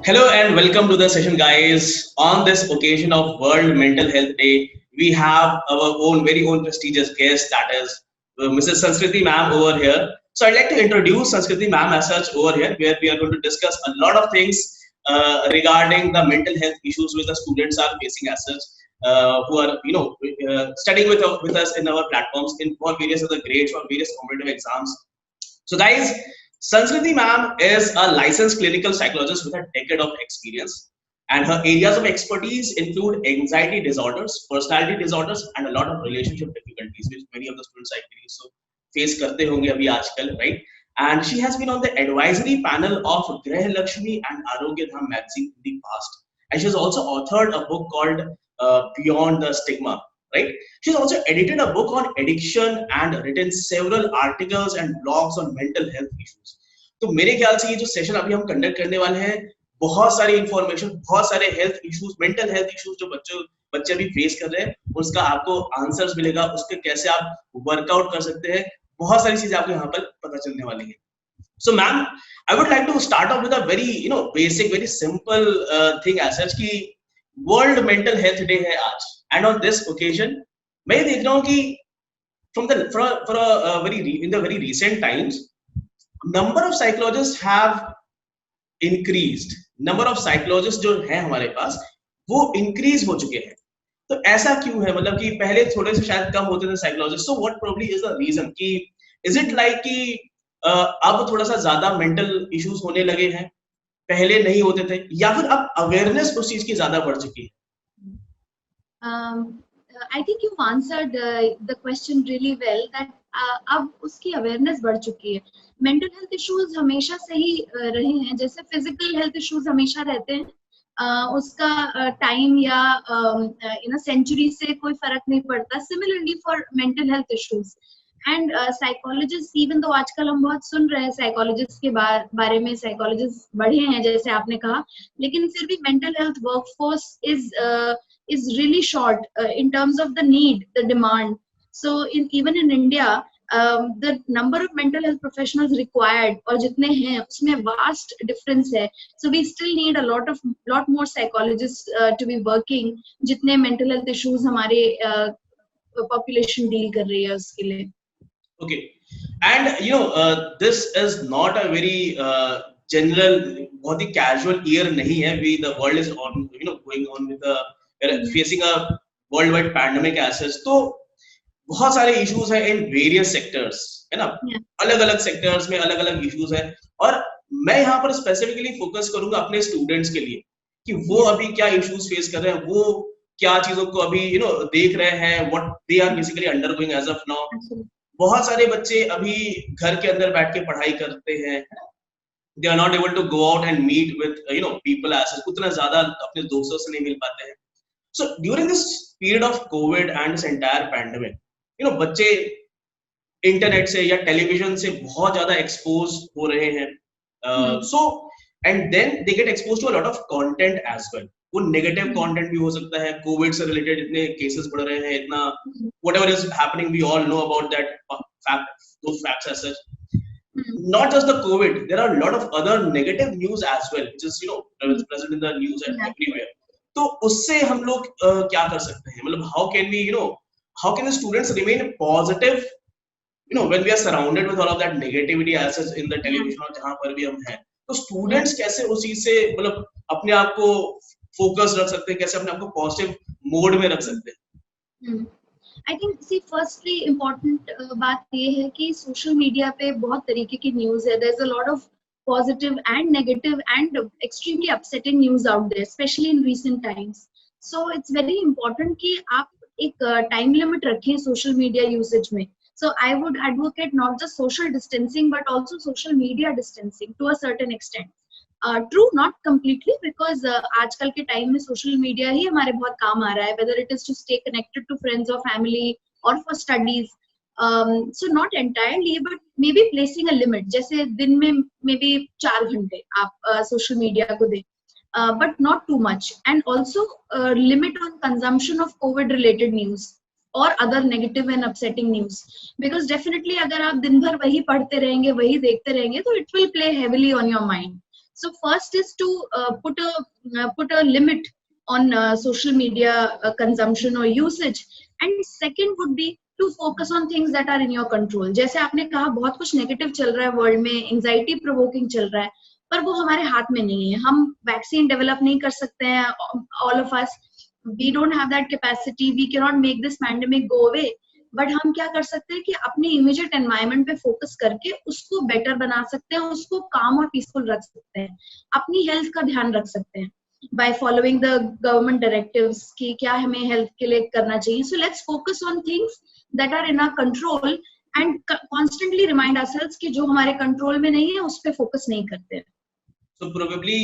Hello and welcome to the session, guys. On this occasion of World Mental Health Day, we have our own very own prestigious guest, that is Mrs. Sanskriti ma'am over here. So I'd like to introduce Sanskriti ma'am as such over here, where we are going to discuss a lot of things regarding the mental health issues which the students are facing as such, who are studying with us in our platforms in for various other grades or various competitive exams. So, guys, Sanskriti ma'am is a licensed clinical psychologist with a decade of experience, and her areas of expertise include anxiety disorders, personality disorders, and a lot of relationship difficulties, which many of the students I believe so face करते होंगे अभी आजकल, right? And she has been on the advisory panel of Grah Lakshmi and Arogya Dham magazine in the past, and she has also authored a book called Beyond the Stigma, right? She's also edited a book on addiction and written several articles and blogs on mental health issues. तो मेरे ख्याल से ये जो session अभी हम conduct करने वाले हैं, बहुत सारी इंफॉर्मेशन, बहुत सारे health issues, mental health issues जो बच्चे अभी फेस कर रहे हैं, उसका आपको आंसर्स मिलेगा, उसके कैसे आप वर्कआउट कर सकते हैं, बहुत सारी चीजें आपको यहाँ पर पता चलने वाली है. So, ma'am, I would like to start off with a very, basic, very simple thing as such कि World Mental Health Day है आज, and on this occasion, मैं ये देख रहा हूँ कि in the very recent times, number of psychologists have increased. Number of psychologists जो हैं हमारे पास वो increase हो चुके हैं. तो ऐसा क्यों है, मतलब कि पहले थोड़े से शायद कम होते थे psychologist. So what probably is the reason कि इज इट लाइक कि अब थोड़ा सा ज्यादा मेंटल इश्यूज होने लगे हैं, पहले नहीं होते थे, या फिर अब अवेयरनेस उस चीज की ज्यादा बढ़ चुकी है? I think you've answered the question really well that अब उसकी अवेयरनेस बढ़ चुकी है. मेंटल हेल्थ इश्यूज हमेशा से ही रहे हैं, जैसे फिजिकल हेल्थ इश्यूज हमेशा रहते हैं, उसका टाइम या सेंचुरी से कोई फर्क नहीं पड़ता. Similarly for mental health issues and psychologist, even तो आजकल हम बहुत सुन रहे हैं साइकोलॉजिस्ट के बारे में, साइकोलॉजिस्ट बढ़े हैं जैसे आपने कहा, लेकिन फिर भी mental health workforce is really short in terms of the need, the demand. So even in India, the number of mental health professionals required और जितने हैं उसमें vast difference है. So we still need a lot more psychologists to be working, जितने mental health issues हमारे population deal कर रही है उसके लिए. Okay, and this is not a very general, बहुत ही casual year नहीं है. The world is on, going on with the facing a worldwide pandemic as such. तो बहुत सारे इश्यूज हैं इन वेरियस सेक्टर्स, है ना? अलग अलग सेक्टर्स में अलग अलग इश्यूज हैं, और मैं यहाँ पर स्पेसिफिकली फोकस करूंगा अपने स्टूडेंट्स के लिए कि वो अभी क्या इश्यूज फेस कर रहे हैं, वो क्या चीजों को अभी देख रहे हैं, what they are basically undergoing as of now. बहुत सारे बच्चे अभी घर के अंदर बैठ के पढ़ाई करते हैं, they are not able to go out and meet with people as such, उतना ज्यादा अपने दोस्तों से नहीं मिल पाते हैं. So during this period of COVID and this entire pandemic, बच्चे इंटरनेट से या टेलीविजन से बहुत ज्यादा एक्सपोज हो रहे हैं. So and then they get exposed to a lot of content as well. वो नेगेटिव कंटेंट भी हो सकता है. कोविड से रिलेटेड इतने केसेस बढ़ रहे हैं, इतना whatever is happening, we all know about that those facts as such. Not just the COVID, there are a lot of other negative news as well, which is present in the news and everywhere. तो उससे हम लोग क्या कर सकते हैं, मतलब how can the students remain positive when we are surrounded with all of that negativity as such in the television और जहाँ पर भी हम हैं. तो स्टूडेंट्स कैसे उस चीज से मतलब अपने आप को फोकस रख सकते हैं, कैसे अपने आप को पॉजिटिव मोड में रख सकते हैं? I think firstly important बात ये है कि सोशल मीडिया पे बहुत तरीके की न्यूज है. There's a lot of positive and negative and extremely upsetting news out there, especially in recent times. So it's very important कि आप एक time limit रखें social media usage में. So I would advocate not just social distancing but also social media distancing to a certain extent. True, not completely, because आजकल के time में social media ही हमारे बहुत काम आ रहा है, whether it is to stay connected to friends or family or for studies. So not entirely, but maybe placing a limit. जैसे दिन में maybe 4 घंटे आप social media को दें, but not too much. And also limit on consumption of COVID related news or other negative and upsetting news. Because definitely अगर आप दिन भर वही पढ़ते रहेंगे, वही देखते रहेंगे, तो it will play heavily on your mind. So first is to put a limit on social media consumption or usage, and second would be to focus on things that are in your control. जैसे आपने कहा बहुत कुछ negative चल रहा है world में, anxiety provoking चल रहा है, पर वो हमारे हाथ में नहीं है. हम वैक्सीन डेवलप नहीं कर सकते हैं, all of us we don't have that capacity, we can not make this pandemic go away. But हम क्या कर सकते हैं कि अपने इमीडिएट एनवायरनमेंट पे फोकस करके उसको बेटर बना सकते हैं, उसको काम और पीसफुल रख सकते हैं, अपनी हेल्थ का ध्यान रख सकते हैं by following the government directives कि क्या हमें हेल्थ के लिए करना चाहिए. So let's focus on things that are in our control and constantly remind ourselves कि जो हमारे कंट्रोल में नहीं है उस पे फोकस नहीं करते. So probably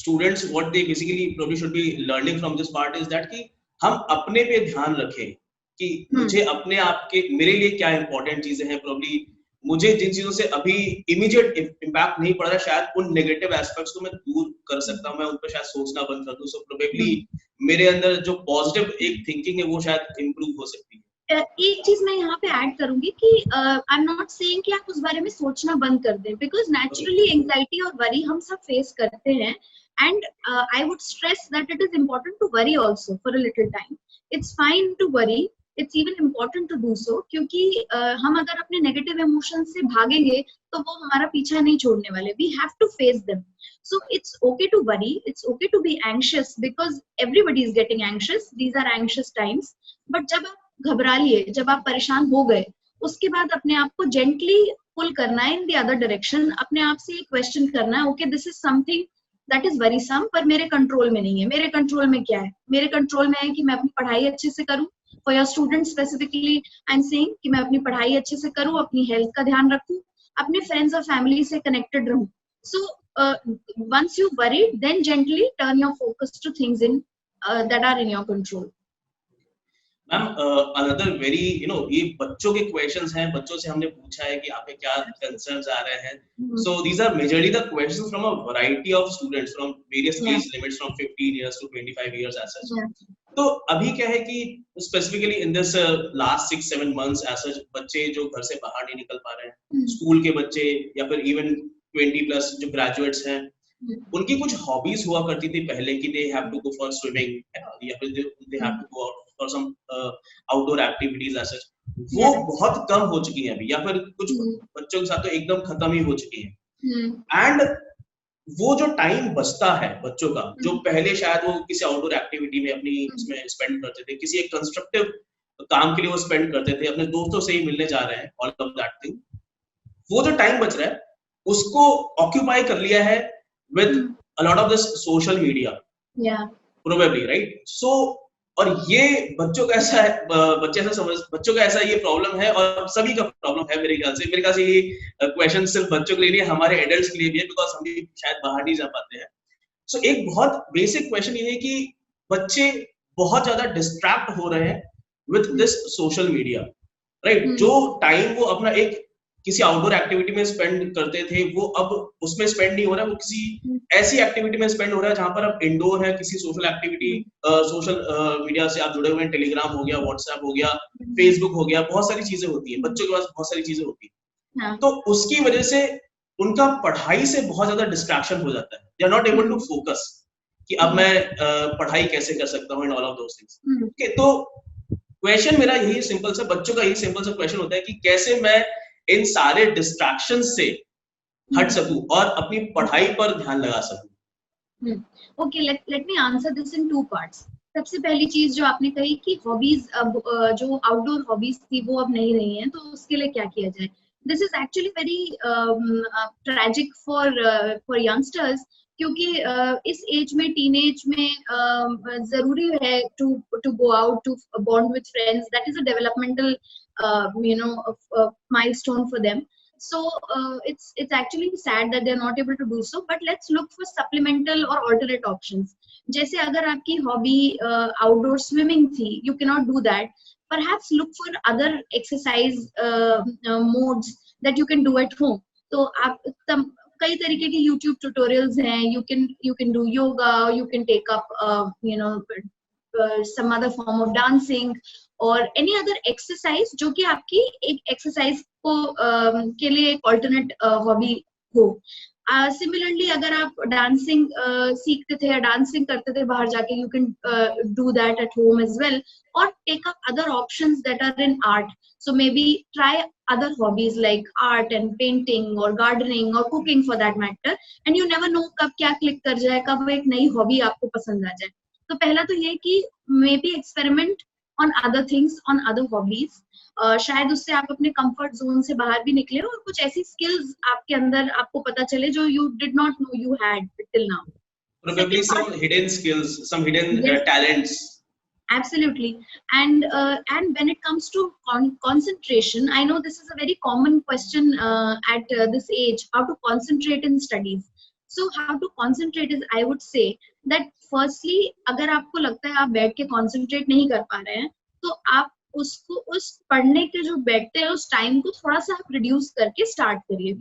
students what they basically probably should be learning from this part is that कि हम अपने पे ध्यान रखें कि मुझे अपने आप के मेरे लिए क्या इंपॉर्टेंट चीजें हैं. probably मुझे जिन चीजों से अभी इमीडिएट इम्पैक्ट नहीं पड़ रहा, शायद उन नेगेटिव एस्पेक्ट्स को मैं दूर कर सकता हूँ, मैं उन पर शायद सोचना बंद कर दूं. सो प्रोबेबली मेरे अंदर जो पॉजिटिव एक थिंकिंग है वो शायद इम्प्रूव हो सकती है. एक चीज मैं यहाँ पे ऐड करूंगी कि आई एम नॉट सेइंग कि आप उस बारे में सोचना बंद कर दें, बिकॉज नेचुरली एंजाइटी और वरी हम सब फेस करते हैं, and I would stress that it is important to worry also for a little time. It's fine to worry, it's even important to do so, क्योंकि हम अगर अपने नेगेटिव इमोशन से भागेंगे तो वो हमारा पीछा नहीं छोड़ने वाले. We have to face them. So it's okay to worry, it's okay to be anxious, because everybody is getting anxious, these are anxious times. But जब आप घबरा लिए, जब आप परेशान हो गए, उसके बाद अपने आप को जेंटली पुल करना है इन द अदर डायरेक्शन. अपने आप से क्वेश्चन करना है, okay this is something that is worrisome, पर मेरे कंट्रोल में नहीं है. मेरे कंट्रोल में क्या है? मेरे कंट्रोल में है कि मैं अपनी पढ़ाई अच्छे से करूं. For your students specifically, I'm saying कि मैं अपनी पढ़ाई अच्छे से करूं, अपनी हेल्थ का ध्यान रखूं, अपने फ्रेंड्स और फैमिली से कनेक्टेड रहूं. So once you worry, then gently turn your focus to things that are in your control. Ma'am another very ये बच्चों के क्वेश्चंस हैं, बच्चों से हमने पूछा है कि आपके क्या कंसर्न्स आ रहे हैं. So these are majorly the questions from a variety of students from various age limits from 15 years to 25 years age such. तो अभी क्या है कि specifically in this last 6-7 months as such बच्चे जो घर से बाहर नहीं निकल पा रहे हैं, स्कूल के बच्चे या फिर इवन 20+ जो ग्रेजुएट्स हैं, उनकी कुछ हॉबीज हुआ करती थी पहले कि they have to go for swimming या फिर they have to go out for some outdoor activities as such. वो बहुत कम हो चुकी हैं अभी, या फिर कुछ बच्चों के साथ तो एकदम खत्म ही हो चुकी है. एंड वो जो टाइम बचता है बच्चों का, जो पहले शायद वो किसी आउटडोर एक्टिविटी में अपनी उसमें स्पेंड करते थे, किसी एक कंस्ट्रक्टिव काम के लिए वो स्पेंड करते थे, अपने दोस्तों से ही मिलने जा रहे हैं, ऑल ऑफ दैट थिंग, वो जो टाइम बच रहा है उसको ऑक्यूपाई कर लिया है with a lot of this social media, probably, right? So और ये बच्चों का ऐसा है, बच्चों का ऐसा ये प्रॉब्लम है और सभी का प्रॉब्लम है मेरे ख्याल से ये क्वेश्चन सिर्फ बच्चों के लिए नहीं, हमारे एडल्ट्स के लिए भी है, बिकॉज हम भी शायद बाहर नहीं जा पाते हैं. सो एक बहुत बेसिक क्वेश्चन ये है कि बच्चे बहुत ज्यादा डिस्ट्रैक्ट हो रहे हैं with this social media, right? जो टाइम वो अपना एक किसी आउटडोर एक्टिविटी में स्पेंड करते थे, वो अब उसमें स्पेंड नहीं हो रहा है, वो किसी ऐसी एक्टिविटी में स्पेंड हो रहा है जहां पर आप इंडोर है, किसी सोशल एक्टिविटी, सोशल मीडिया से आप जुड़े हुए हैं, टेलीग्राम हो गया, व्हाट्सएप हो गया, फेसबुक हो गया, बहुत सारी चीजें होती है, बच्चों के पास बहुत सारी चीजें होती है. तो उसकी वजह से उनका पढ़ाई से बहुत ज्यादा डिस्ट्रैक्शन हो जाता है. They are not able to focus कि अब मैं पढ़ाई कैसे कर सकता हूँ, and all of those things. Okay, तो क्वेश्चन मेरा यही सिंपल सा, बच्चों का यही सिंपल सा क्वेश्चन होता है कि कैसे मैं इन सारे डिस्ट्रैक्शन से हट सकूं और अपनी पढ़ाई पर ध्यान लगा सकूं. Okay, let me answer this in 2 parts. सबसे पहली चीज जो आपने कही कि हॉबीज, अब जो आउटडोर हॉबीज थी वो अब नहीं रही हैं, तो उसके लिए क्या किया जाए. This is actually very tragic for youngsters, क्योंकि इस एज में, टीनेज में जरूरी है to go out, to bond with friends. That is a developmental milestone for them. So it's actually sad that they're not able to do so, but let's look for supplemental or alternate options. जैसे अगर आपकी hobby outdoor swimming थी, you cannot do that, perhaps look for other exercise modes that you can do at home. तो आप कई तरीके के YouTube tutorials हैं, you can do yoga, you can take up some other form of dancing or any other exercise जो कि आपकी एक exercise को के लिए एक alternate hobby हो। सिमिलरली अगर आप डांसिंग सीखते थे या डांसिंग करते थे बाहर जाके, you can do that at home as well, और take up other options that are in art. So maybe try other hobbies like art and painting or gardening or cooking for that matter, and you never know कब क्या click कर जाए, कब एक नई hobby आपको पसंद आ जाए. तो पहला तो ये कि maybe experiment on other things, on other hobbies. शायद उससे आप अपने कंफर्ट जोन से बाहर भी निकले और कुछ ऐसी स्किल्स आपके अंदर आपको पता चले जो you did not know you had till now. Probably Second part, some hidden skills, some hidden yes, talents. absolutely. And when it comes to concentration, I know this is a very common question at this age, how to concentrate in studies. So how to concentrate is, I would say that firstly, अगर आपको लगता है आप बैठ के concentrate नहीं कर पा रहे हैं, तो आप उसको उस पढ़ने के जो बैठते हैं उस टाइम को थोड़ा सा आप रिड्यूस करके स्टार्ट करिए.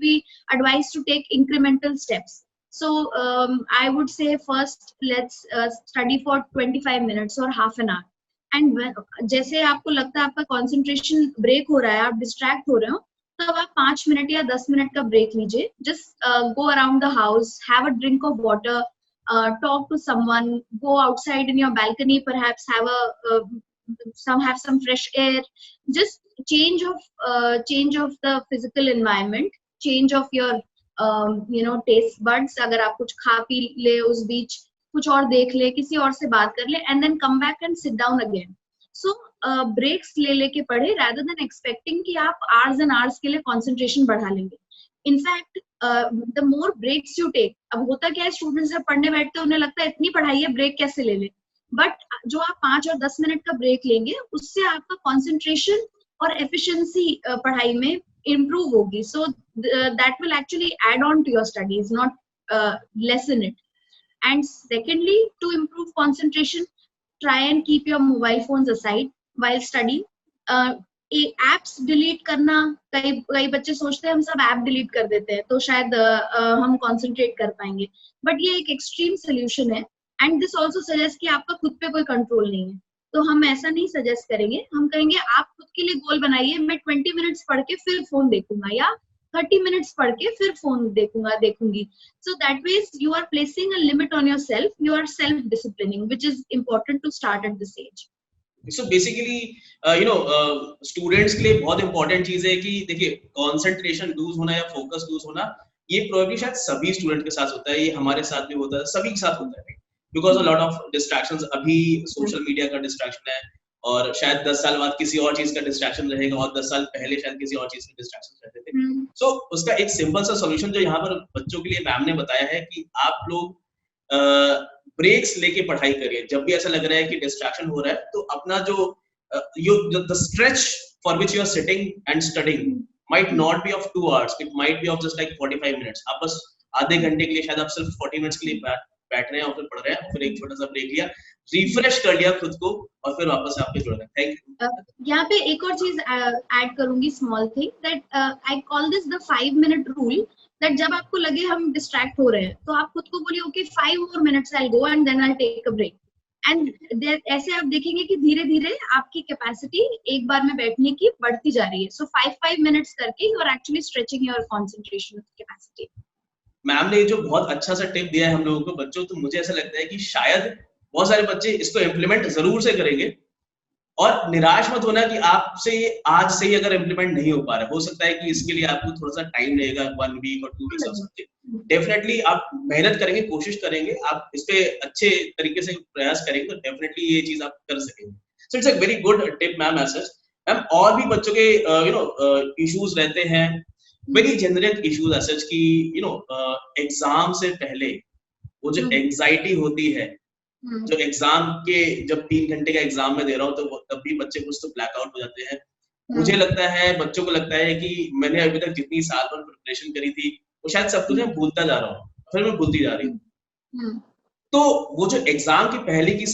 We advise to take incremental steps. So I would say first let's study for 25 minutes or half an hour. And जैसे आपको लगता है आपका concentration break हो रहा है, आप distract हो रहे हो, तब आप 5 मिनट या 10 मिनट का break लीजिए. Just go around the house, have a drink of water, talk to someone, go outside in your balcony, perhaps have some fresh air. Just change of the physical environment, change of your taste buds. अगर आप कुछ खा P ले उस बीच, कुछ और देख ले, किसी और से बात कर ले, and then come back and sit down again. So breaks ले लेके पढ़े rather than expecting कि आप hours and hours के लिए concentration बढ़ा लेंगे. In fact, the more breaks you take, अब होता क्या है, स्टूडेंट्स जब पढ़ने बैठते हैं उन्हें लगता है इतनी पढ़ाई है, ब्रेक कैसे ले ले. बट जो आप 5 और 10 मिनट का ब्रेक लेंगे, उससे आपका कंसंट्रेशन और एफिशिएंसी पढ़ाई में improve होगी. So that will actually add on to your studies, not lessen it. And secondly, to improve concentration, try and keep your mobile phones aside while studying. Apps delete करना, कई बच्चे सोचते हैं हम सब ऐप डिलीट कर देते हैं तो शायद हम कंसंट्रेट कर पाएंगे, बट ये एक एक्सट्रीम सोल्यूशन है. एंड दिस आल्सो सजेस्ट कि आपका खुद पे कोई कंट्रोल नहीं है, तो हम ऐसा नहीं सजेस्ट करेंगे. हम कहेंगे आप खुद के लिए गोल बनाइए, मैं 20 मिनट्स पढ़ के फिर फोन देखूंगा, या 30 मिनट्स पढ़ के फिर फोन देखूंगी. So that means you are placing a limit on yourself, you are self disciplining, which is important to start at this age. So basically, students के लिए बहुत important चीज है कि देखिए concentration lose होना या focus lose होना, ये probably शायद सभी student के साथ होता है, ये हमारे साथ भी होता है, सभी के साथ होता है, because a lot of distractions. अभी social media का distraction है, और शायद 10 साल बाद किसी और चीज का distraction रहेगा, और 10 साल पहले शायद किसी और चीज के distraction रहते थे. So उसका एक simple सा solution जो यहाँ पर बच्चों के लिए मैम ने बताया है कि आप लोग ब्रेक्स लेके पढ़ाई करिए. जब भी ऐसा लग रहा है कि डिस्ट्रैक्शन हो रहा है, तो अपना जो the stretch for which you are sitting and studying might not be of 2 hours, it might be of just like 45 minutes. आप बस आधे घंटे के लिए, शायद आप सिर्फ 40 मिनट्स के लिए बैठ रहे हैं और फिर पढ़ रहे हैं, और फिर एक छोटा सा ब्रेक लिया, रिफ्रेश कर लिया खुद को, और फिर वापस आपके जुड़ गए. Thank you. यहाँ पे एक और चीज ऐड करूंगी, small thing, that I call this the 5 minute rule. That जब आपको लगे हम डिस्ट्रैक्ट हो रहे हैं, तो आप खुद को बोलिए okay 5 more minutes I'll go and then I'll take a break. And ऐसे आप देखेंगे कि धीरे धीरे आपकी कैपेसिटी एक बार में बैठने की बढ़ती जा रही है. सो 5 minutes करके you are actually stretching your concentration capacity. Ma'am ने जो बहुत अच्छा सा टिप दिया है हम लोगों को बच्चों, तो मुझे ऐसा लगता है कि शायद बहुत सारे बच्चे इसको इम्प्लीमेंट जरूर से करेंगे, और निराश मत होना कि आपसे आज से ही अगर इम्प्लीमेंट नहीं हो पा रहा है. हो सकता है कि इसके लिए आपको थोड़ा सा टाइम लगेगा, 1 week और 2 weeks हो सकते हैं. डेफिनेटली आप मेहनत करेंगे, कोशिश करेंगे, आप इस पे अच्छे तरीके से प्रयास करेंगे, तो डेफिनेटली ये चीज आप कर सकेंगे. So it's a very good tip ma'am. As such ma'am, और भी बच्चों के इश्यूज रहते हैं, very generic issues as such, की एग्जाम से पहले वो जो एंजाइटी होती है, जो एग्जाम के, जब 3 घंटे का एग्जाम में दे रहा हूँ, तो तब भी बच्चे कुछ तो ब्लैकआउट हो जाते हैं. मुझे लगता है, बच्चों को लगता है कि मैंने अभी तक जितनी साल भर प्रिपरेशन करी थी, वो शायद सब कुछ मैं भूलता जा रहा हूँ, फिर मैं भूलती जा रही हूँ. तो वो जो एग्जाम की पहले की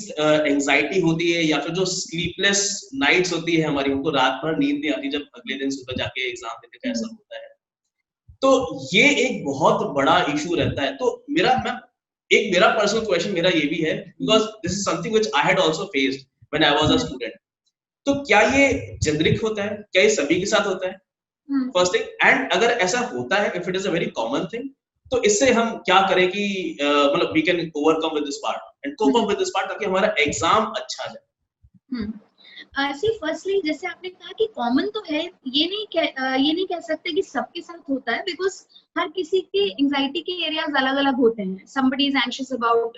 एंजाइटी होती है, या फिर जो स्लीपलेस नाइट्स होती है हमारी, उनको रात भर नींद नहीं आती जब अगले दिन सुबह जाके एग्जाम देने का ऐसा होता है, तो ये एक बहुत बड़ा इशू रहता है. तो मेरा पर्सनल क्वेश्चन मेरा ये भी है, because this is something which I had also faced when I was a student. तो क्या ये जेनरिक होता है, क्या ये सभी के साथ होता है, फर्स्ट थिंग। एंड अगर ऐसा होता है, if it is a very common thing, तो इससे हम क्या करें कि मतलब we can overcome with this part and cope up with this part, ताकि हमारा एग्जाम अच्छा जाए। सी फर्स्टली जैसे आपने कहा कि कॉमन तो है, ये नहीं कह सकते कि सबके साथ होता है, बिकॉज हर किसी के एंजाइटी के एरियाज अलग अलग होते हैं. somebody is anxious about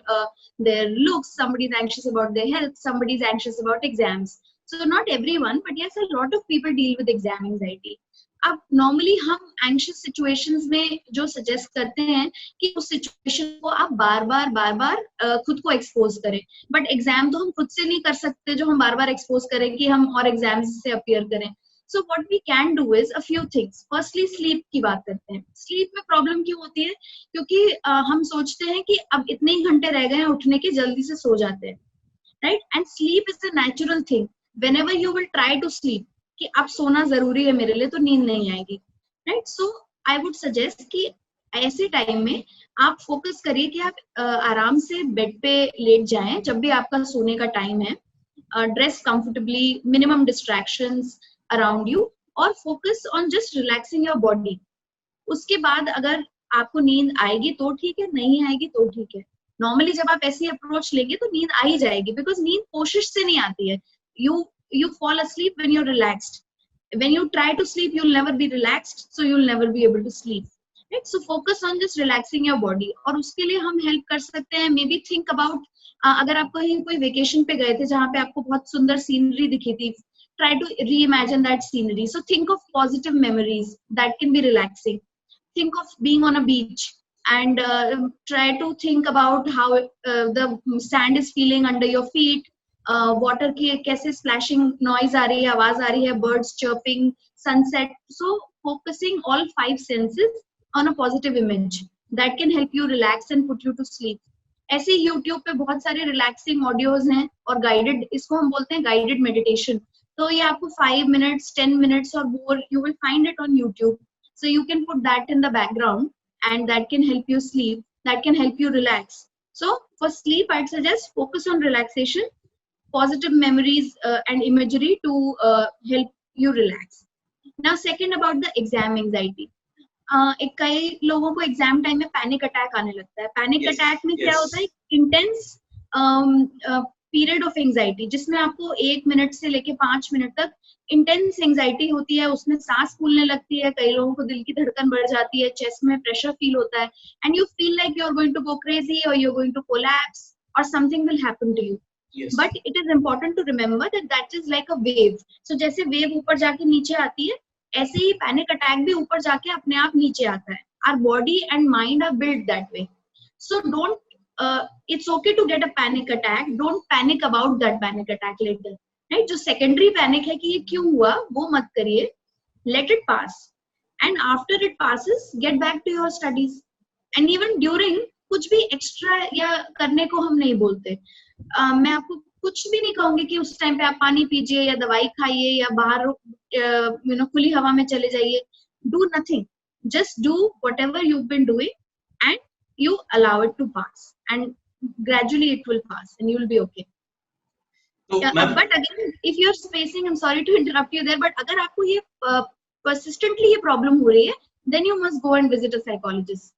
their looks, somebody is anxious about their health, somebody is anxious about exams. So not everyone, but yes, a lot of people deal with exam anxiety. अब normally हम anxious situations में जो suggest करते हैं कि उस situation को आप बार बार खुद को एक्सपोज करें, बट एग्जाम तो हम खुद से नहीं कर सकते जो हम बार बार एक्सपोज करें कि हम और एग्जाम्स से अपीयर करें. So what we can do is a few things. Firstly sleep की बात करते हैं. स्लीप में प्रॉब्लम क्यों होती है? क्योंकि हम सोचते हैं कि अब इतने ही घंटे रह गए हैं उठने के, जल्दी से सो जाते हैं, right? And sleep is a natural thing. Whenever you will try to sleep कि अब सोना जरूरी है मेरे लिए, तो नींद नहीं आएगी, right? So I would suggest कि ऐसे टाइम में आप फोकस करिए कि आप आराम से बेड पे लेट जाएं जब भी आपका सोने का टाइम है. Dress comfortably, minimum distractions around you, और focus on just relaxing your body. उसके बाद अगर आपको नींद आएगी तो ठीक है, नहीं आएगी तो ठीक है. नॉर्मली जब आप ऐसी अप्रोच लेंगे तो नींद आ ही जाएगी, बिकॉज नींद कोशिश से नहीं आती है. You fall asleep when you're relaxed. When you try to sleep, you'll never be relaxed, so you'll never be able to sleep, right? So focus on just relaxing your body. और उसके लिए हम हेल्प कर सकते हैं. maybe think about अगर आप कहीं कोई वेकेशन पे गए थे जहाँ पे आपको बहुत सुंदर सीनरी दिखी थी, try to reimagine that scenery. So think of positive memories that can be relaxing. Think of being on a beach and try to think about how the sand is feeling under your feet. Water की कैसे splashing noise आ रही है, आवाज आ रही है, birds chirping, sunset. So focusing all 5 senses on a positive image that can help you relax and put you to sleep. ऐसे YouTube पे बहुत सारे रिलैक्सिंग ऑडियोज हैं और गाइडेड, इसको हम बोलते हैं गाइडेड मेडिटेशन. तो ये आपको 5 मिनट्स 10 मिनट्स और more, you will find it on YouTube. So you can put that in the background and that can help you sleep, that can help you relax. So for sleep I'd suggest focus on relaxation, positive memories and imagery to help you relax. Now second, about the exam anxiety. एक कई लोगों को exam time में panic attack आने लगता है. Panic attack में क्या होता है? इंटेंस पीरियड ऑफ एंजाइटी, जिसमें आपको 1 मिनट से लेके 5 मिनट तक इंटेंस एंजाइटी होती है. उसमें सांस फूलने लगती है, कई लोगों को दिल की धड़कन बढ़ जाती है, चेस्ट में प्रेशर फील होता है, and you feel like you are going to go crazy और you are going to collapse और something will happen to you. Yes. But it is important to remember that that is like a wave. So जैसे wave ऊपर जाके नीचे आती है, ऐसे ही panic attack भी ऊपर जाके अपने आप नीचे आता है. Our body and mind are built that way. So it's okay to get a panic attack. Don't panic about that panic attack later. Right? जो secondary panic है कि ये क्यों हुआ, वो मत करिए. Let it pass. And after it passes, get back to your studies. And even during, कुछ भी एक्स्ट्रा या करने को हम नहीं बोलते. मैं आपको कुछ भी नहीं कहूंगी कि उस टाइम पे आप पानी पीजिए या दवाई खाइए या बाहर खुली हवा में चले जाइए. Do nothing, just do whatever you been doing and you allow it to pass, and gradually it will pass and you will be okay. But again if you are facing, I am sorry to interrupt you there, but अगर आपको ये persistently ये problem हो रही है, then you must go and visit a psychologist.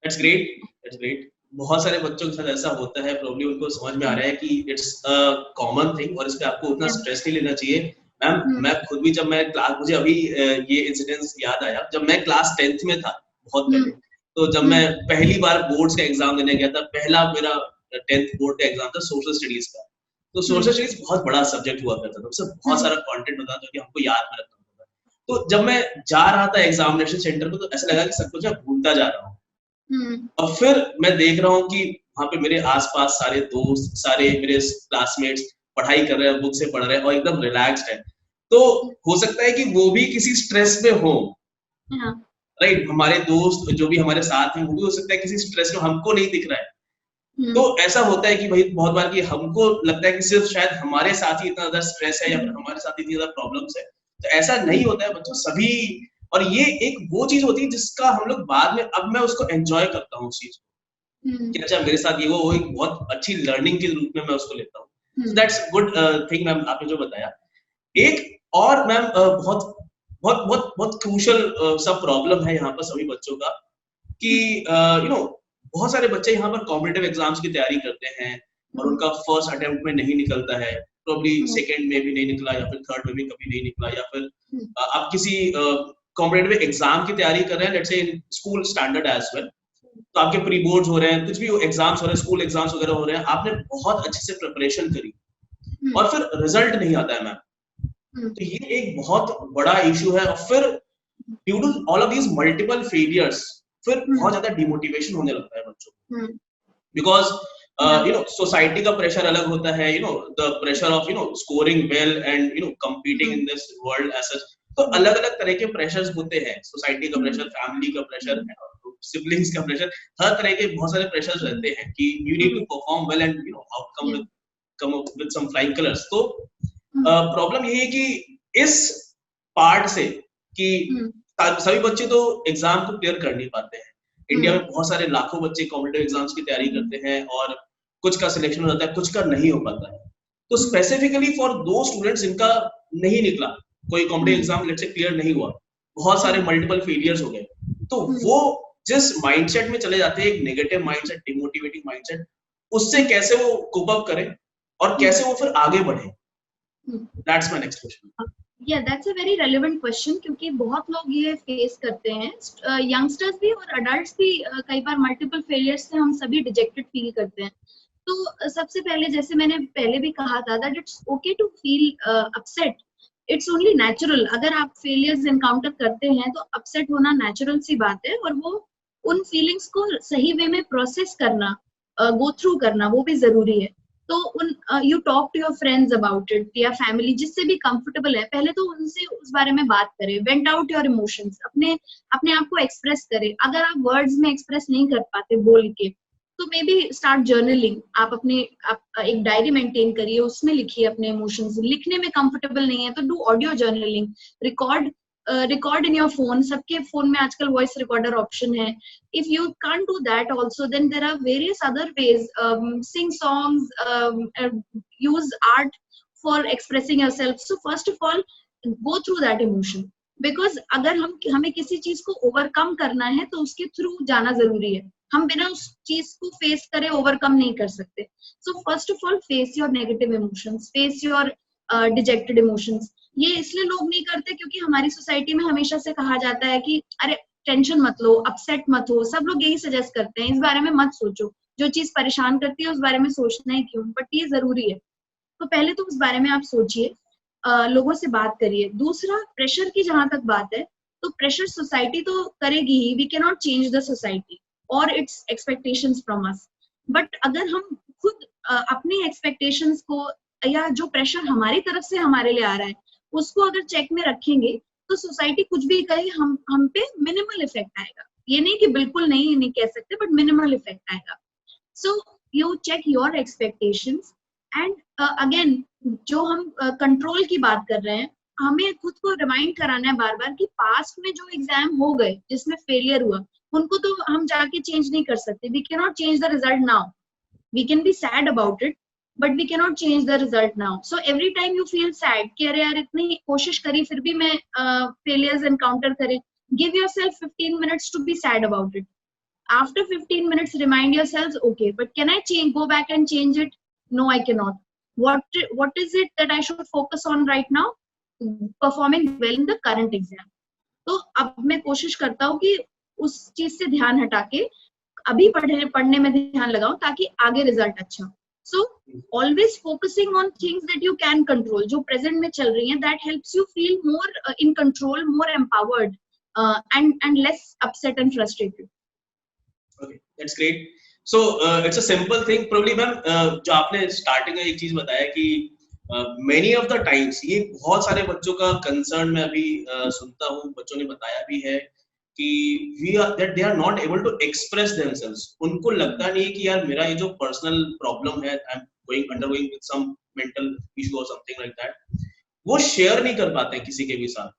That's great. That's great. बहुत सारे बच्चों के साथ ऐसा होता है, प्रॉब्लम उनको समझ में आ रहा है कि इट्स अ कॉमन थिंग और इस पे आपको उतना स्ट्रेस नहीं लेना चाहिए. मैम, मैं खुद भी जब मैं क्लास, मुझे अभी ये इंसिडेंस याद आया जब मैं क्लास 10th में था, बहुत पहले. तो जब मैं पहली बार बोर्ड्स का एग्जाम देने गया था, पहला मेरा 10th बोर्ड का एग्जाम था सोशल स्टडीज का. तो सोशल स्टडीज बहुत बड़ा सब्जेक्ट हुआ करता था, उसमें बहुत सारा कंटेंट होता था जो कि हमको याद में रखना होता था. तो जब मैं जा रहा था एग्जामिनेशन सेंटर पे, तो ऐसा लगा कि सब कुछ मैं भूलता जा रहा हूँ. और फिर मैं देख रहा हूँ कि वहाँ पे मेरे आसपास सारे दोस्त, सारे मेरे क्लासमेट्स पढ़ाई कर रहे हैं, बुक से पढ़ रहे हैं और एकदम रिलैक्स्ड है. तो हो सकता है कि वो भी किसी स्ट्रेस में हो, राइट? हमारे दोस्त जो भी हमारे साथ हैं वो भी हो सकता है किसी स्ट्रेस में, हमको नहीं दिख रहा है. तो ऐसा होता है कि भाई बहुत बार कि हमको लगता है कि सिर्फ शायद हमारे साथ ही इतना ज्यादा स्ट्रेस है या फिर हमारे साथ इतनी ज्यादा प्रॉब्लम्स है. तो ऐसा नहीं होता है बच्चों, सभी. और ये एक वो चीज होती है जिसका हम लोग बाद में, अब मैं उसको एंजॉय करता हूँ उस चीज को, कि अच्छा मेरे साथ ये वो एक बहुत अच्छी लर्निंग के रूप में मैं उसको लेता हूँ. So that's good thing ma'am, आपने जो बताया. एक और मैम बहुत बहुत बहुत बहुत क्रूशल सब प्रॉब्लम है यहाँ पर सभी बच्चों का कि बहुत सारे बच्चे यहाँ पर कॉम्पिटिटिव एग्जाम्स की तैयारी करते हैं और उनका फर्स्ट अटेम्प्ट में नहीं निकलता है, प्रोबब्ली सेकंड में भी नहीं निकला या फिर थर्ड में भी कभी नहीं निकला, या फिर आप किसी कॉम्पिटिटिव एग्जाम की तैयारी कर रहे हैं, let's say in school standard as well, तो आपके प्री बोर्ड्स हो रहे हैं, कुछ भी एग्जाम्स हो रहे हैं, स्कूल एग्जाम्स वगैरह हो रहे हैं, आपने बहुत अच्छे से प्रिपरेशन करी और फिर रिजल्ट नहीं आता है मैम, तो ये एक बहुत बड़ा इशू है। और फिर due to all of these multiple failures फिर बहुत ज्यादा डिमोटिवेशन होने लगता है बच्चों को, बिकॉज सोसाइटी का प्रेशर अलग होता है, the pressure of scoring well and competing in this world as such, तो अलग अलग तरह के प्रेशर्स होते हैं, सोसाइटी का प्रेशर, फैमिली का प्रेशर, सिबलिंग्स का प्रेशर, हर तरह के बहुत सारे प्रेशर्स रहते हैं कि you need to perform well and come up with some flying colors। तो प्रॉब्लम ये है कि इस पार्ट से कि सभी बच्चे तो एग्जाम को क्लियर कर नहीं पाते हैं। इंडिया में बहुत सारे लाखों बच्चे कॉम्पिटिटिव एग्जाम्स की तैयारी करते हैं और कुछ का सिलेक्शन हो जाता है, कुछ का नहीं हो पाता है। तो स्पेसिफिकली फॉर दो स्टूडेंट्स जिनका नहीं निकला, कोई competitive exam let's say clear नहीं हुआ, बहुत सारे मल्टीपल फेलियर्स हो गए, तो वो जिस माइंडसेट में चले जाते हैं, एक नेगेटिव माइंडसेट, डिमोटिवेटिंग माइंडसेट, उससे कैसे वो कोप अप करें और कैसे वो फिर आगे बढ़े, that's my next question. Yeah, that's a very relevant question क्योंकि बहुत लोग ये फेस करते हैं, यंगस्टर्स भी और अडल्ट्स भी कई बार मल्टीपल फेलियर्स से हम सभी डिजेक्टेड फील करते हैं। तो सबसे पहले, जैसे मैंने पहले भी कहा था, that it's okay to feel upset, it's only natural. अगर आप फेलियर्स एनकाउंटर करते हैं तो अपसेट होना नेचुरल सी बात है, और वो उन फीलिंग्स को सही वे में प्रोसेस करना, गो थ्रू करना, वो भी जरूरी है। तो you talk to your friends about it, या फैमिली जिससे भी कंफर्टेबल है, पहले तो उनसे उस बारे में बात करें, वेंट आउट योर इमोशंस, अपने आप को एक्सप्रेस करें। अगर आप वर्ड्स में एक्सप्रेस नहीं कर पाते बोल के, तो मे बी स्टार्ट जर्नलिंग। आप एक डायरी मेंटेन करिए, उसमें लिखिए अपने इमोशंस। लिखने में कंफर्टेबल नहीं है तो do audio journaling, record in your phone. सबके फोन में आजकल वॉइस रिकॉर्डर ऑप्शन है। If you can't do that also, then there are various other ways, sing songs, use art for expressing yourself. So first of all, go through that emotion, because अगर हमें किसी चीज को overcome करना है तो उसके थ्रू जाना जरूरी है। हम बिना उस चीज को फेस करे ओवरकम नहीं कर सकते। So first of all, face your negative emotions, face your dejected emotions. ये इसलिए लोग नहीं करते क्योंकि हमारी सोसाइटी में हमेशा से कहा जाता है कि अरे टेंशन मत लो, अपसेट मत हो। सब लोग यही सजेस्ट करते हैं, इस बारे में मत सोचो, जो चीज परेशान करती है उस बारे में सोचना ही क्यों, बट ये जरूरी है। तो पहले तो उस बारे में आप सोचिए, लोगों से बात करिए। दूसरा, प्रेशर की जहां तक बात है, तो प्रेशर सोसाइटी तो करेगी ही, we can not change the society और its expectations from us. But अगर हम खुद अपनी एक्सपेक्टेशंस को, या जो प्रेशर हमारी तरफ से हमारे लिए आ रहा है, उसको अगर चेक में रखेंगे, तो सोसाइटी कुछ भी कहे, हम पे मिनिमल इफेक्ट आएगा। ये नहीं कि बिल्कुल नहीं कह सकते, बट मिनिमल इफेक्ट आएगा। So you check your expectations and again, जो हम कंट्रोल की बात कर रहे हैं, हमें खुद को रिमाइंड कराना है बार बार कि पास्ट में जो एग्जाम हो गए जिसमें फेलियर हुआ, उनको तो हम जाके चेंज नहीं कर सकते। We can not change the result now, we can be sad about it, but we cannot change the result now. So every time you feel sad कि अरे यार इतनी कोशिश करी फिर भी मैं failures encounter करे, give yourself 15 minutes to be sad about it. After 15 minutes, remind yourselves, okay, but can I go back and change it? No, I cannot. What is it that I should focus on right now? Performing well in the current exam. तो अब मैं कोशिश करता हूँ कि उस चीज से ध्यान हटा के अभी पढ़ने में ध्यान लगाऊं ताकि आगे रिजल्ट अच्छा। So always focusing on things that you can control, जो present में चल रही हैं, that helps you feel more in control, more empowered, and less upset and frustrated. Okay, that's great. So it's a simple thing. Probably ma'am, जो आपने starting में एक चीज बताया कि many of the times, ये बहुत सारे बच्चों का concern मैं अभी सुनता हूँ, बच्चों ने बताया भी है कि that they are not able to express themselves. उनको लगता नहीं है कि यार मेरा ये जो personal problem है, I'm undergoing with some mental issue or something like that, वो share नहीं कर पाते हैं किसी के भी साथ।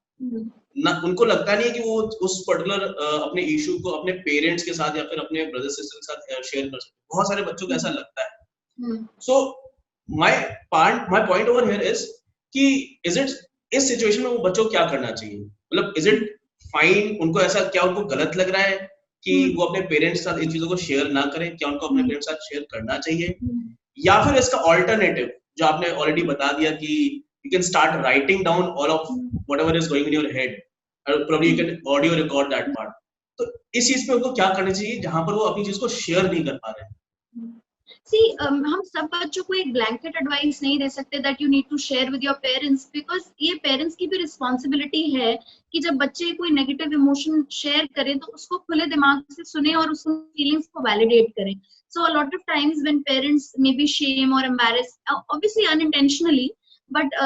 ना उनको लगता नहीं है कि वो उस पर्टिकुलर अपने इशू को अपने पेरेंट्स के साथ या फिर अपने ब्रदर सिस्टर के साथ शेयर कर सकते। बहुत सारे बच्चों को ऐसा लगता है। So my point over here is कि इज इट इस सिचुएशन में वो बच्चों को क्या करना चाहिए? मतलब इज इट फाइन, उनको ऐसा क्या उनको गलत लग रहा है कि वो अपने पेरेंट्स के साथ इन चीजों को शेयर ना करें, क्या उनको अपने पेरेंट्स के साथ शेयर करना चाहिए? या फिर इसका ऑल्टरनेटिव जो आपने ऑलरेडी बता दिया कि you can start writing down all of whatever is going in your head, और probably you can audio record that part. तो इस चीज पे उनको क्या करना चाहिए जहां पर वो अपनी चीज को शेयर नहीं कर पा रहे हैं? हम सब बच्चों को एक ब्लैंकेट एडवाइस नहीं दे सकते that you need to share with your parents, because ये पेरेंट्स की भी रिस्पॉन्सिबिलिटी है कि जब बच्चे कोई नेगेटिव इमोशन शेयर करें तो उसको खुले दिमाग से सुने और उसको फीलिंग्स को वैलिडेट करें. So a lot of times when parents maybe shame or embarrass, obviously unintentionally, but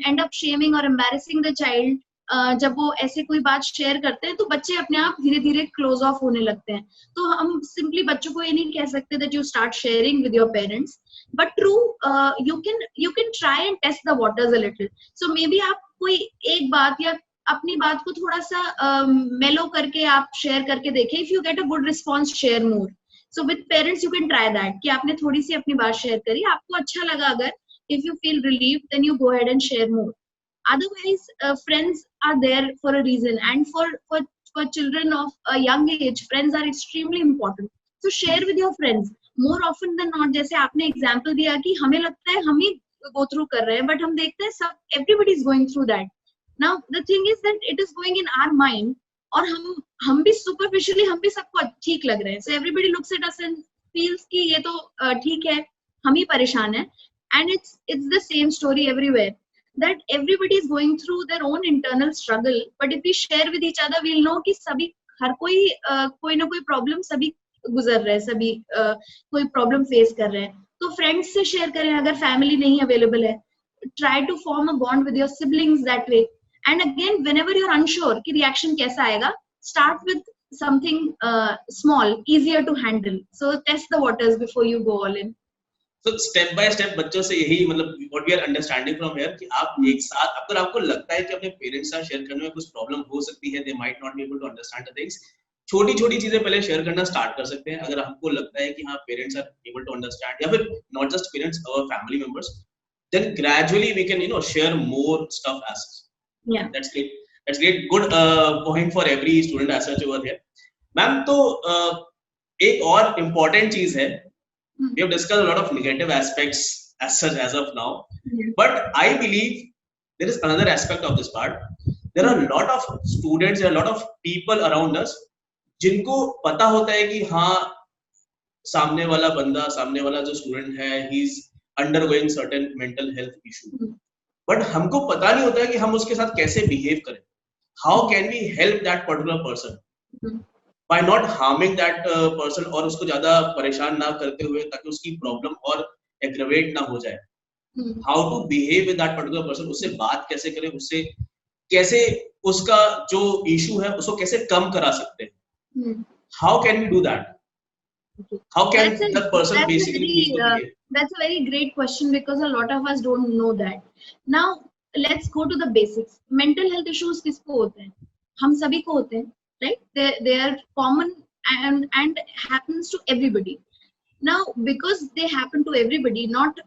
end up shaming or embarrassing the child, जब वो ऐसे कोई बात शेयर करते हैं तो बच्चे अपने आप धीरे धीरे क्लोज ऑफ होने लगते हैं. तो हम सिंपली बच्चों को ये नहीं कह सकते that you start sharing with your parents, but true, you can try and test the waters a little. So maybe आप कोई एक बात या अपनी बात को थोड़ा सा मेलो करके आप शेयर करके देखें. If you get a good response, share more. So with parents you can try that कि आपने थोड़ी सी अपनी बात शेयर करी, आपको अच्छा लगा, अगर if you feel relieved then you go ahead and share more. Otherwise friends are there for a reason, and for children of a young age friends are extremely important. So share with your friends more often than not. जैसे आपने example दिया कि हमें लगता है हम ही go through कर रहे हैं, but हम देखते हैं सब everybody is going through that. Now the thing is that it is going in our mind, और हम भी सुपरफिशियली हम भी सबको ठीक लग रहे हैं. So everybody looks at us and feels कि ये तो ठीक है, हम ही परेशान है. And it's the same story everywhere, that everybody is going through their own internal struggle. But if we share with each other we will know कि सभी हर कोई कोई ना कोई प्रॉब्लम सभी गुजर रहे हैं, सभी कोई प्रॉब्लम फेस कर रहे हैं. तो फ्रेंड्स से शेयर करें अगर फैमिली नहीं अवेलेबल है. Try to form a bond with your siblings that way. And again, whenever you're unsure कि reaction कैसा आएगा, start with something small, easier to handle. So test the waters before you go all in. So step by step बच्चों से यही मतलब what we are understanding from here कि आप एक साथ, अगर आपको लगता है कि अपने पेरेंट्स से शेयर करने में कुछ प्रॉब्लम हो सकती है, they might not be able to understand the things, छोटी छोटी चीजें पहले शेयर करना स्टार्ट कर सकते हैं. अगर हमको लगता है कि हाँ parents are able to understand, या फिर not just parents, our family members, then gradually we can share more stuff as such. Yeah, that's great. Good point for every student as such over here. Ma'am, तो एक और important चीज है, we have discussed a lot of negative aspects as such as of now, but I believe there is another aspect of this part. There are a lot of students, there are a lot of people around us जिनको पता होता है कि हाँ सामने वाला बंदा, सामने वाला जो स्टूडेंट है, he is undergoing certain mental health issue. But हमको पता नहीं होता है कि हम उसके साथ कैसे बिहेव करें. How can we help that particular person by not harming that person, और उसको ज्यादा परेशान ना करते हुए ताकि उसकी प्रॉब्लम और एग्रेवेट ना हो जाए. How to behave with that particular person, उससे बात कैसे करें, उससे कैसे उसका जो इशू है उसको कैसे कम करा सकते हैं. How can we do that? How can the person basically that's a very great question, because a lot of us don't know that. Now let's go to the basics. Mental health issues किसको होते हैं? हम सभी को होते हैं, right? They are common and happens to everybody. Now because they happen to everybody, not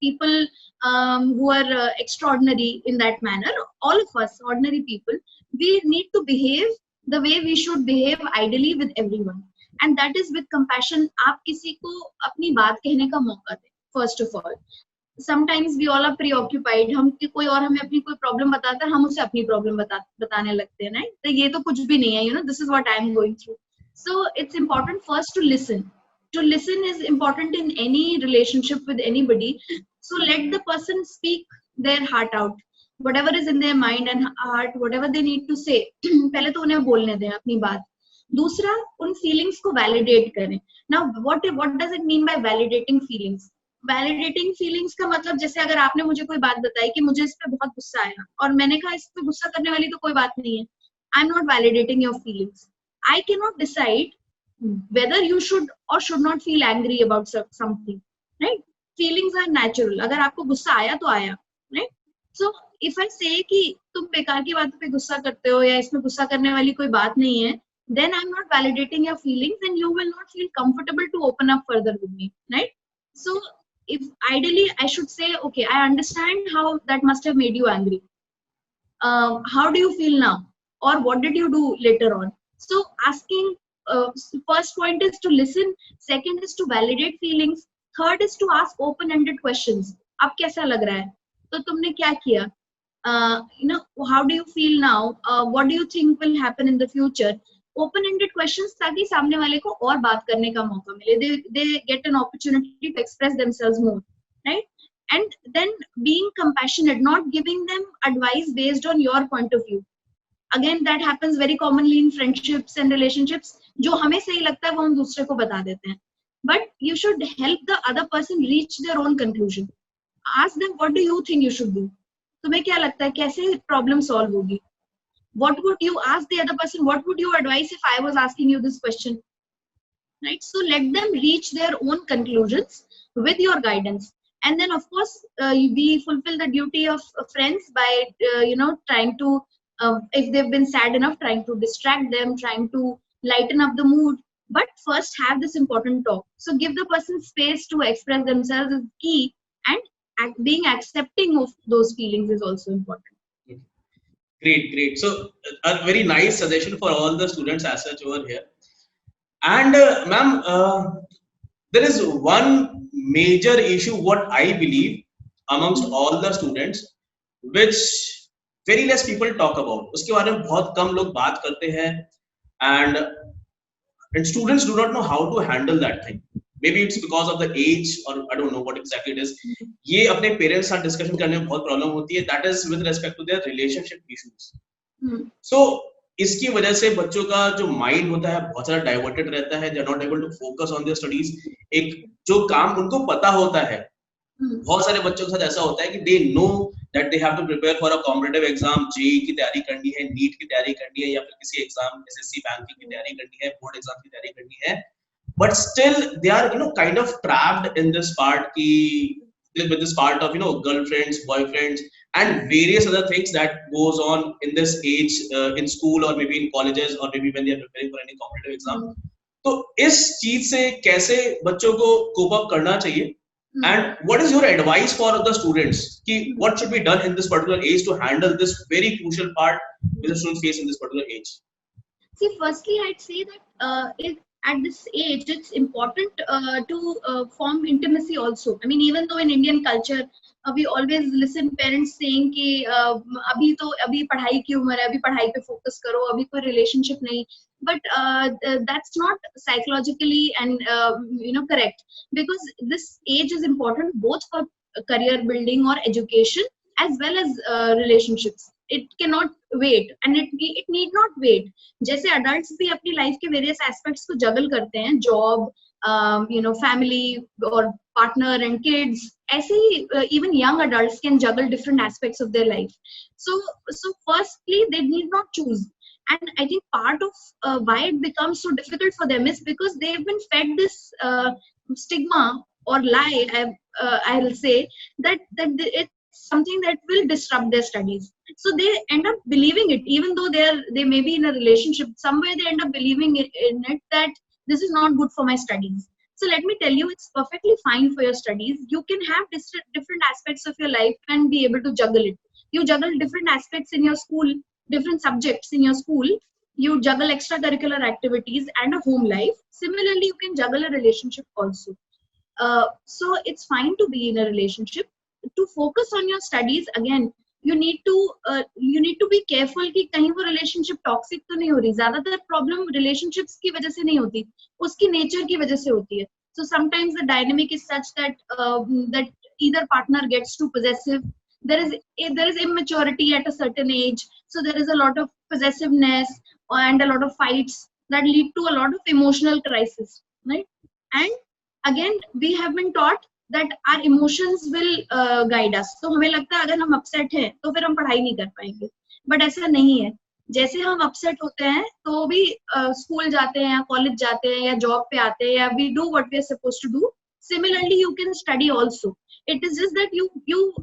people who are extraordinary in that manner. All of us ordinary people, we need to behave the way we should behave ideally with everyone. And that is with compassion. आप किसी को अपनी बात कहने का मौका दें. First of all, sometimes we all are preoccupied. हम कोई और हमें अपनी कोई प्रॉब्लम बताता है, हम उसे अपनी प्रॉब्लम बताने लगते हैं, right? तो ये तो कुछ भी नहीं है, this is what I am going through. So it's important first to listen. To listen is important in any relationship with anybody. So let the person speak their heart out, whatever is in their mind and heart, whatever they need to say. पहले तो उन्हें बोलने दें अपनी बात. दूसरा, उन feelings को वैलिडेट करें. Now what does it mean by validating feelings? Validating feelings का मतलब, जैसे अगर आपने मुझे कोई बात बताई कि मुझे इस पे बहुत गुस्सा आया, और मैंने कहा इस पे गुस्सा करने वाली तो कोई बात नहीं है, I am not validating your feelings. I can not decide whether you should or should not feel angry about something, right? Feelings are natural. अगर आपको गुस्सा आया तो आया, right? So if I say कि तुम बेकार की बातों पे गुस्सा करते हो या इसमें गुस्सा करने वाली कोई बात नहीं है, then I'm not validating your feelings and you will not feel comfortable to open up further with me, right? So if ideally I should say, okay, I understand how that must have made you angry. how do you feel now, or what did you do later on. So asking, first point is to listen, second is to validate feelings, third is to ask open ended questions. अब कैसा लग रहा है, तो तुमने क्या किया, how do you feel now, what do you think will happen in the future. Open ended questions, ताकि सामने वाले को और बात करने का मौका मिले, they get an opportunity to express themselves more, right? And then being compassionate, not giving them advice based on your point of view. Again, that happens very commonly in friendships and relationships. जो हमें सही लगता है वो हम दूसरे को बता देते हैं. But you should help the other person reach their own conclusion. Ask them, what do you think you should do? तुम्हें क्या लगता है कैसे problem solve होगी? What would you ask the other person? What would you advise if I was asking you this question? Right? So let them reach their own conclusions with your guidance. And then, of course, we fulfill the duty of friends by, trying to, if they've been sad enough, trying to distract them, trying to lighten up the mood. But first, have this important talk. So give the person space to express themselves is key, and being accepting of those feelings is also important. Great. So a very nice suggestion for all the students as such over here. And ma'am, there is one major issue, what I believe, amongst all the students, which very less people talk about. उसके बारे में बहुत कम लोग बात करते हैं, and students do not know how to handle that thing. Maybe it's because of the age, or I don't know what exactly it is. ये अपने parents साथ discussion करने में बहुत problem होती है. That is with respect to their relationship issues. So इसकी वजह से बच्चों का जो माइंड होता है बहुत सारा डाइवर्टेड रहता है. They are not able to focus on their studies. एक जो काम उनको पता होता है, बहुत सारे बच्चों के साथ ऐसा होता है कि they know that they have to prepare for a competitive exam, JEE की तैयारी करनी है, NEET की तैयारी करनी है, या फिर किसी एग्जाम SSC बैंकिंग की तैयारी करनी है, बोर्ड एग्जाम की तैयारी करनी है, but still they are kind of trapped in this part with this part of girlfriends, boyfriends, and various other things that goes on in this age, in school or maybe in colleges, or maybe when they are preparing for any competitive exam. तो इस चीज से कैसे बच्चों को cope up करना चाहिए, and what is your advice for the students कि what should be done in this particular age to handle this very crucial part which the students face in this particular age? See, firstly, I'd say that at this age, it's important to form intimacy also. I mean, even though in Indian culture, we always listen parents saying कि अभी पढ़ाई की उम्र है, अभी पढ़ाई पे focus करो, अभी कोई relationship नहीं. But that's not psychologically and correct, because this age is important both for career building or education as well as relationships. It cannot wait, and it need not wait. जैसे adults भी अपनी life के various aspects को juggle करते हैं, job, family or partner and kids. ऐसे ही even young adults can juggle different aspects of their life. So firstly, they need not choose. And I think part of why it becomes so difficult for them is because they've been fed this stigma or lie, I'll say, that it's something that will disrupt their studies. So they end up believing it, even though they may be in a relationship. Somewhere they end up believing in it that this is not good for my studies. So let me tell you, it's perfectly fine for your studies. You can have different aspects of your life and be able to juggle it. You juggle different aspects in your school, different subjects in your school. You juggle extracurricular activities and a home life. Similarly, you can juggle a relationship also. So it's fine to be in a relationship. To focus on your studies, again, you need to be careful कि कहीं वो relationship toxic तो नहीं हो रही. ज़्यादातर problem relationships की वजह से नहीं होती, उसकी nature की वजह से होती है. So sometimes the dynamic is such that that either partner gets too possessive. There is immaturity at a certain age, so there is a lot of possessiveness and a lot of fights that lead to a lot of emotional crisis, right? And again, we have been taught that our emotions will guide us. तो हमें लगता है अगर हम upset हैं तो फिर हम पढ़ाई नहीं कर पाएंगे, but ऐसा नहीं है. जैसे हम upset होते हैं तो भी school जाते हैं या college जाते हैं या job पे आते हैं या we do what we are supposed to do. Similarly, you can study also. It is just that you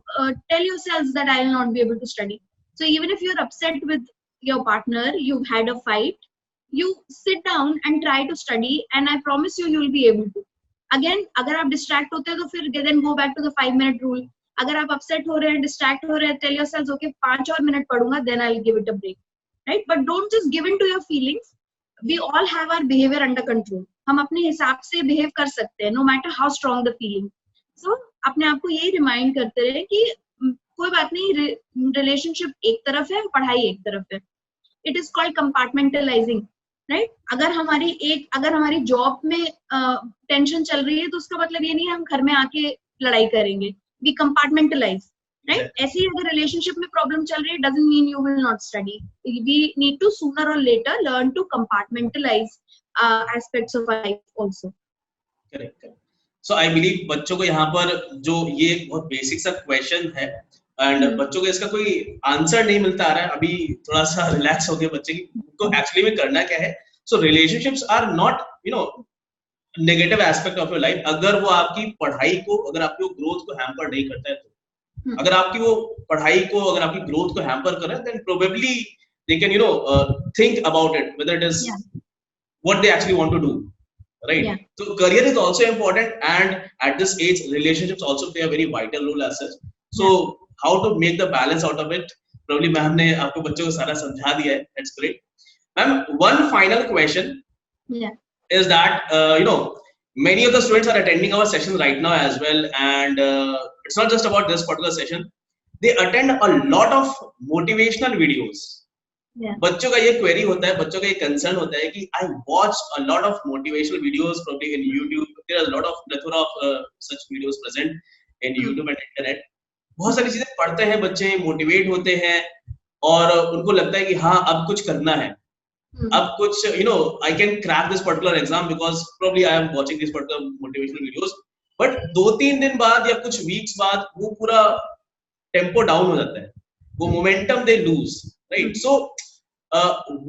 tell yourselves that I will not be able to study. So even if you're upset with your partner, you've had a fight, you sit down and try to study, and I promise you will be able to. Again, अगर आप distract होते हैं तो फिर then go back to the 5-minute rule. अगर आप upset हो रहे हैं, डिस्ट्रैक्ट हो रहे हैं, टेल योरसेल्फ ओके 5 और मिनट पढ़ूंगा, then I will give it a break, right? But don't just give in to your feelings. We all have our behaviour under control. हम अपने हिसाब से बिहेव कर सकते हैं, no matter how strong the feeling. So अपने आप को यही रिमाइंड करते रहे कि कोई बात नहीं, रिलेशनशिप एक तरफ है, पढ़ाई एक तरफ है. It is called compartmentalising, right? अगर हमारी जॉब में टेंशन चल रही है तो उसका मतलब ये नहीं है हम घर में आके लड़ाई करेंगे. We compartmentalise, right? ऐसे ही अगर रिलेशनशिप में प्रॉब्लम चल रही है, doesn't mean you will not study. We need to sooner or later learn to compartmentalise aspects of life also. Correct. So I believe बच्चों को यहाँ पर जो ये बहुत बेसिक सा क्वेश्चन है एंड बच्चों को इसका कोई आंसर नहीं मिलता आ रहा है. अभी थोड़ा सा रिलैक्स हो गए बच्चे की को एक्चुअली में करना क्या है. So relationships are not negative aspect of your life. अगर वो आपकी पढ़ाई को, अगर आपकी ग्रोथ को हैम्पर नहीं करता है तो अगर आपकी वो पढ़ाई को, अगर आपकी ग्रोथ को हैम्पर कर रहा है, then probably they can think about it whether it is what they actually want to do, right? Yeah. So career is also important, and at this age relationships also play a very vital role as such. So how to make the balance out of it, probably ma'am ने आपको बच्चों को सारा समझा दिया है. That's great. Ma'am, one final question is that many of the students are attending our session right now as well, and it's not just about this particular session. They attend a lot of motivational videos. बच्चों का ये query होता है, बच्चों का ये concern होता है कि I watch a lot of motivational videos probably in YouTube. There are lot of plethora of such videos present in YouTube and internet. बहुत सारी चीजें पढ़ते हैं बच्चे, मोटिवेट होते हैं और उनको लगता है कि हाँ अब कुछ करना है, अब कुछ I can crack this particular exam because probably I am watching this particular motivational videos. But 2-3 दिन बाद या कुछ वीक्स बाद वो पूरा टेम्पो डाउन हो जाता है, वो momentum they lose, right? So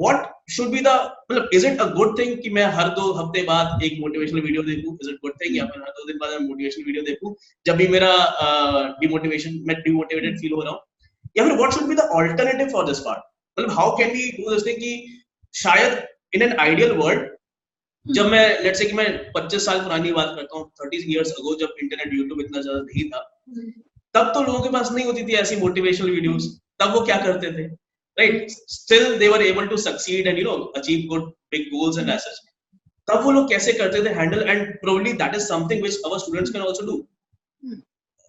what should be the, मतलब is it a good thing कि मैं हर 2 हफ्ते बाद एक मोटिवेशनल वीडियो देखूं? Is it good thing या फिर हर 2 दिन बाद मैं मोटिवेशनल वीडियो देखूं जब भी मेरा मैं डिमोटिवेटेड फील हो रहा हूं? या फिर what should be the alternative for this part? मतलब how can we do this thing कि शायद in an ideal world जब मैं लेट्स से कि मैं 25 साल पुरानी बात करता हूं, 30 years ago जब इंटरनेट यूट्यूब इतना ज्यादा नहीं था, तब तो लोगों के पास नहीं होती थी ऐसी मोटिवेशनल वीडियोस. तब वो क्या करते थे, right? Still they were able to succeed and achieve good big goals and as such. तब वो लोग कैसे करते थे handle, and probably that is something which our students can also do,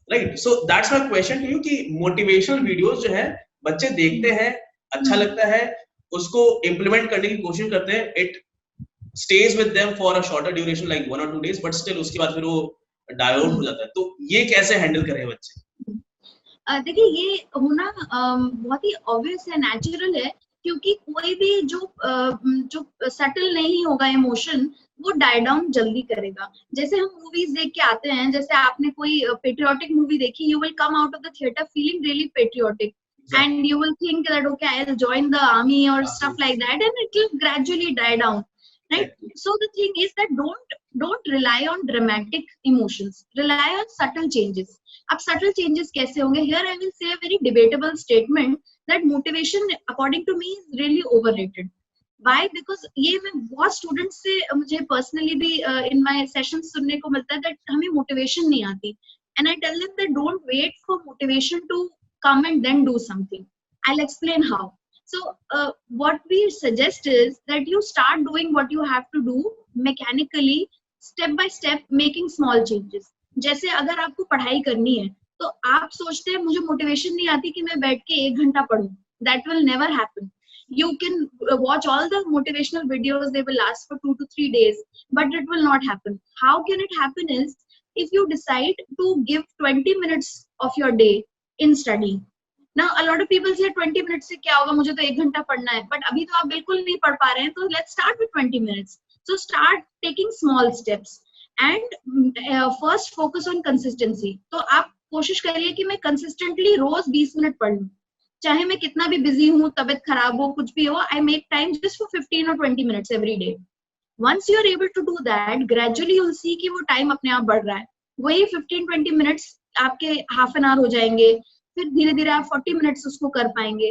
right? So that's my question to you कि motivational videos जो है बच्चे देखते हैं, अच्छा लगता है, उसको implement करने की कोशिश करते हैं, it stays with them for a shorter duration like 1 or 2 days, but still उसके बाद फिर वो die out हो जाता है. तो ये कैसे handle करें बच्चे? देखिए ये होना बहुत ही ऑब्वियस है, नेचुरल है, क्योंकि कोई भी जो सटल नहीं होगा इमोशन वो डाई डाउन जल्दी करेगा. जैसे हम मूवीज देख के आते हैं, जैसे आपने कोई पेट्रियोटिक मूवी देखी, you will come out of the theatre feeling really patriotic and you will think that okay I'll join the army or stuff like that, and it will gradually die down, right? So the thing is that don't rely on dramatic emotions, rely on subtle changes. अब subtle changes कैसे होंगे? Here I will say a very debatable statement that motivation according to me is really overrated. Why? Because ये मैं बहुत students से मुझे personally भी in my sessions सुनने को मिलता है that हमें motivation नहीं आती, and I tell them that don't wait for motivation to come and then do something. I'll explain how. So what we suggest is that you start doing what you have to do mechanically, step by step, making small changes. जैसे अगर आपको पढ़ाई करनी है तो आप सोचते हैं मुझे मोटिवेशन नहीं आती कि मैं बैठ के 1 घंटा पढूं. That will never happen. You can watch all the motivational videos, they will last for 2 to 3 days, but it will not happen. How can it happen is if you decide to give 20 minutes of your day in study. Now a lot of people say 20 minutes से क्या होगा, मुझे तो 1 घंटा पढ़ना है, but अभी तो आप बिल्कुल नहीं पढ़ पा रहे हैं, तो let's start with 20 minutes. So start taking small steps and first focus on consistency. तो आप कोशिश करिए कि मैं consistently रोज 20 मिनट पढ़ लूं, चाहे मैं कितना भी बिजी हूँ, तबीयत खराब हो, कुछ भी हो, I make time just for 15 or 20 minutes every day. Once you are able to do that, gradually you'll see कि वो टाइम अपने आप बढ़ रहा है. वही 15-20 मिनट्स आपके हाफ एन आवर हो जाएंगे, फिर धीरे धीरे आप 40 मिनट्स उसको कर पाएंगे.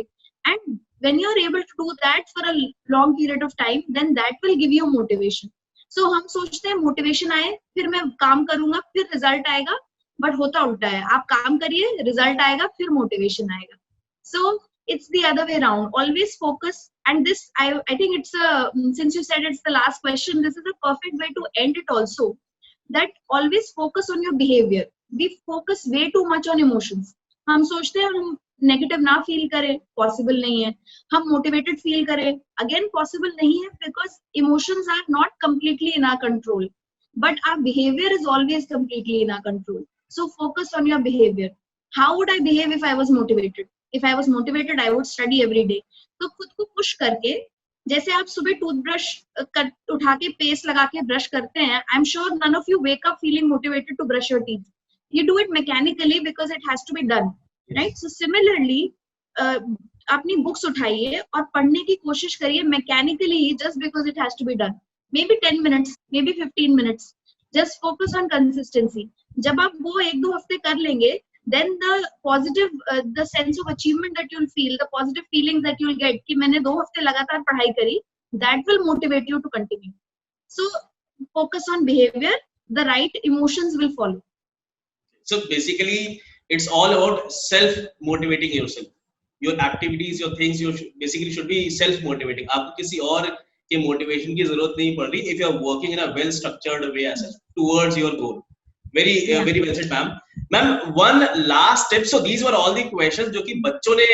And when you are able to do that for a long period of time, then that will give you motivation. So हम सोचते हैं मोटिवेशन आए फिर मैं काम करूंगा फिर रिजल्ट आएगा, बट होता उल्टा है, आप काम करिए, रिजल्ट आएगा, फिर मोटिवेशन आएगा. सो it's the other way around. Always focus, and this I think it's a, since you said it's the last question, this is a perfect way to end it also, that always focus on your behavior. We focus way too much on emotions. हम सोचते हैं हम negative ना feel करें, possible नहीं है. हम motivated feel करें, अगेन पॉसिबल नहीं है, because emotions are not completely in our control, but our behavior is always completely in our control. So focus on your behavior. How would I behave if I was motivated? If I was motivated, I would study every day. तो खुद को push करके, जैसे आप सुबह toothbrush उठा के paste लगा के ब्रश करते हैं, I am sure none of you wake up feeling motivated to brush your teeth. You do it mechanically because it has to be done, right? So similarly, अपनी बुक्स उठाइए और पढ़ने की कोशिश करिए mechanically, just because it has to be done. Maybe 10 minutes, maybe 15 minutes. Just focus on consistency. जब आप वो 1-2 हफ्ते कर लेंगे, then the positive, the sense of achievement that you'll feel, the positive feelings that you'll get कि मैंने 2 हफ्ते लगातार पढ़ाई करी, that will motivate you to continue. So focus on behavior, the right emotions will follow. So basically, it's all about self-motivating yourself. Your activities, your things, you basically should be self-motivating. आपको किसी और के motivation की जरूरत नहीं पड़ रही. If you are working in a well-structured way as towards your goal. Very very well said, ma'am. Ma'am, one last tip. So these were all the questions जो कि बच्चों ने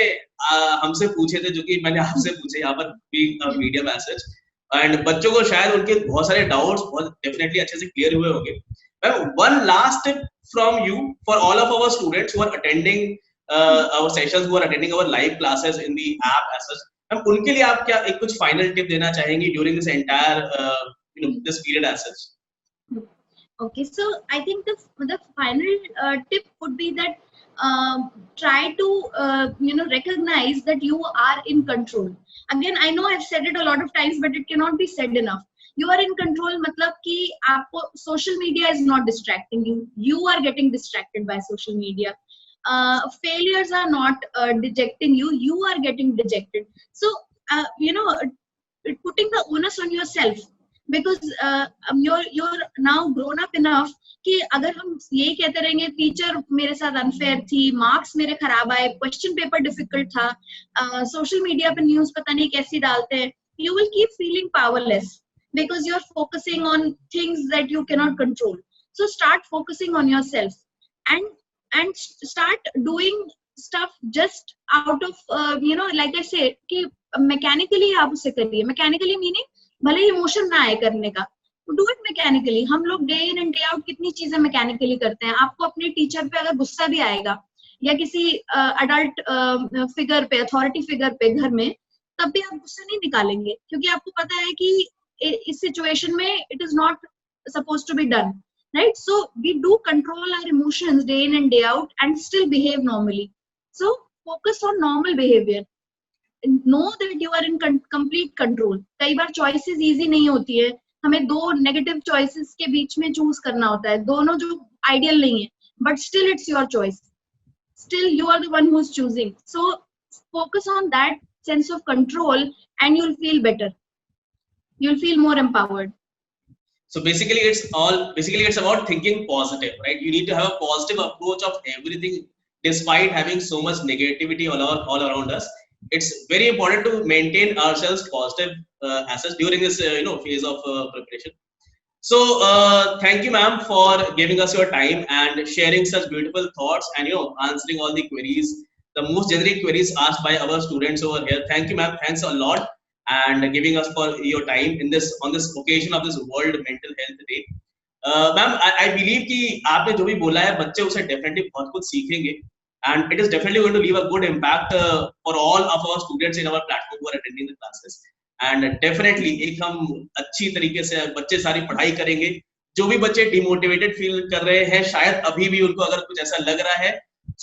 हमसे पूछे थे, जो कि मैंने आपसे पूछे यहाँ पर being a media message. And बच्चों को शायद उनके बहुत सारे doubts बहुत definitely अच्छे से clear हुए होंगे. Ma'am, one last tip from you for all of our students who are attending our sessions, who are attending our live classes in the app as such. Ma'am, उनके लिए आप क्या एक कुछ final tip देना चाहेंगे during this entire this period as such? Okay, so I think the final tip would be that try to recognize that you are in control. Again, I know I've said it a lot of times, but it cannot be said enough. You are in control मतलब कि आपको social media is not distracting you. You are getting distracted by social media. Failures are not dejecting you. You are getting dejected. So putting the onus on yourself. Because you're now grown up enough कि अगर हम यही कहते रहेंगे teacher मेरे साथ unfair थी, marks मेरे खराब आए, क्वेश्चन पेपर डिफिकल्ट था, सोशल मीडिया पे न्यूज़ पता नहीं कैसी डालते हैं, you will keep feeling powerless because you're focusing on things that you cannot control. So start focusing on yourself and start doing stuff just out of like I said कि mechanically आप उसे करिए. Mechanically meaning भले ही emotion ना आए करने का, do it mechanically. हम लोग day in and day out कितनी चीजें मैकेनिकली करते हैं. आपको अपने टीचर पे अगर गुस्सा भी आएगा या किसी अडल्ट फिगर पे, अथॉरिटी फिगर पे घर में, तब भी आप गुस्सा नहीं निकालेंगे क्योंकि आपको पता है कि इस सिचुएशन में it is not suppose to be done, right? So we do control our emotions day in and day out and still behave normally. So focus on normal behaviour. know that you are in complete control. कई बार choices easy नहीं होती है, हमें 2 negative choices के बीच में choose करना होता है, दोनों जो ideal नहीं है, but still it's your choice. Still you are the one who's choosing. So focus on that sense of control and you'll feel better. You'll feel more empowered. So basically it's about thinking positive, right? You need to have a positive approach of everything despite having so much negativity all around us. It's very important to maintain ourselves positive as such during this phase of preparation. So thank you, ma'am, for giving us your time and sharing such beautiful thoughts and answering all the queries, the most generic queries asked by our students over here. Thank you, ma'am. Thanks a lot and giving us for your time on this occasion of this World Mental Health Day. Ma'am, I believe कि आपने जो भी बोला है बच्चे उसे definitely बहुत कुछ सीखेंगे. And it is definitely going to leave a good impact for all of our students in our platform who are attending the classes. And definitely एक हम अच्छी तरीके से बच्चे सारी पढ़ाई करेंगे. जो भी बच्चे डिमोटिवेटेड फील कर रहे हैं, शायद अभी भी उनको अगर कुछ ऐसा लग रहा है,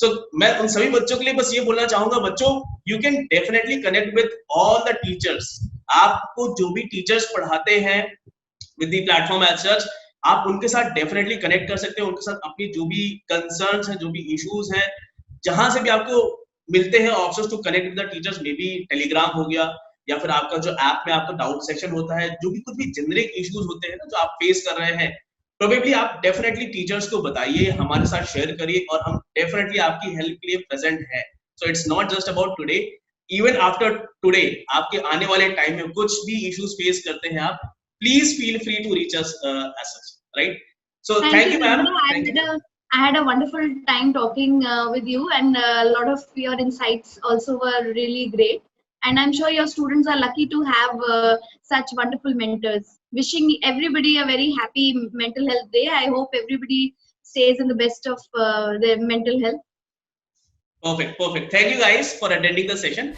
so मैं उन सभी बच्चों के लिए बस ये बोलना चाहूंगा, बच्चों, you can definitely connect with all the teachers. आपको जो भी टीचर्स पढ़ाते हैं with the platform as such, आप उनके साथ डेफिनेटली कनेक्ट कर सकते हैं. उनके साथ अपनी जो भी कंसर्न्स हैं, जो भी इश्यूज हैं, जहां से भी आपको मिलते हैं options to connect with the teachers, maybe Telegram हो गया या फिर आपका जो ऐप में आपका डाउट सेक्शन होता है, जो भी कुछ भी जेनरिक इश्यूज होते हैं ना जो आप फेस कर रहे हैं, प्रोबेबली आप डेफिनेटली टीचर्स को बताइए, हमारे साथ शेयर करिए, और हम डेफिनेटली आपकी हेल्प के लिए प्रेजेंट है. So it's not just about today, even after today आपके आने वाले टाइम में कुछ भी इश्यूज फेस करते हैं आप, please feel free to reach us as such, right? So Thank thank you, you ma'am, Vibhu. Thank you. I had a wonderful time talking with you, and a lot of your insights also were really great. And I'm sure your students are lucky to have such wonderful mentors. Wishing everybody a very happy Mental Health Day. I hope everybody stays in the best of their mental health. Perfect, perfect. Thank you guys for attending the session.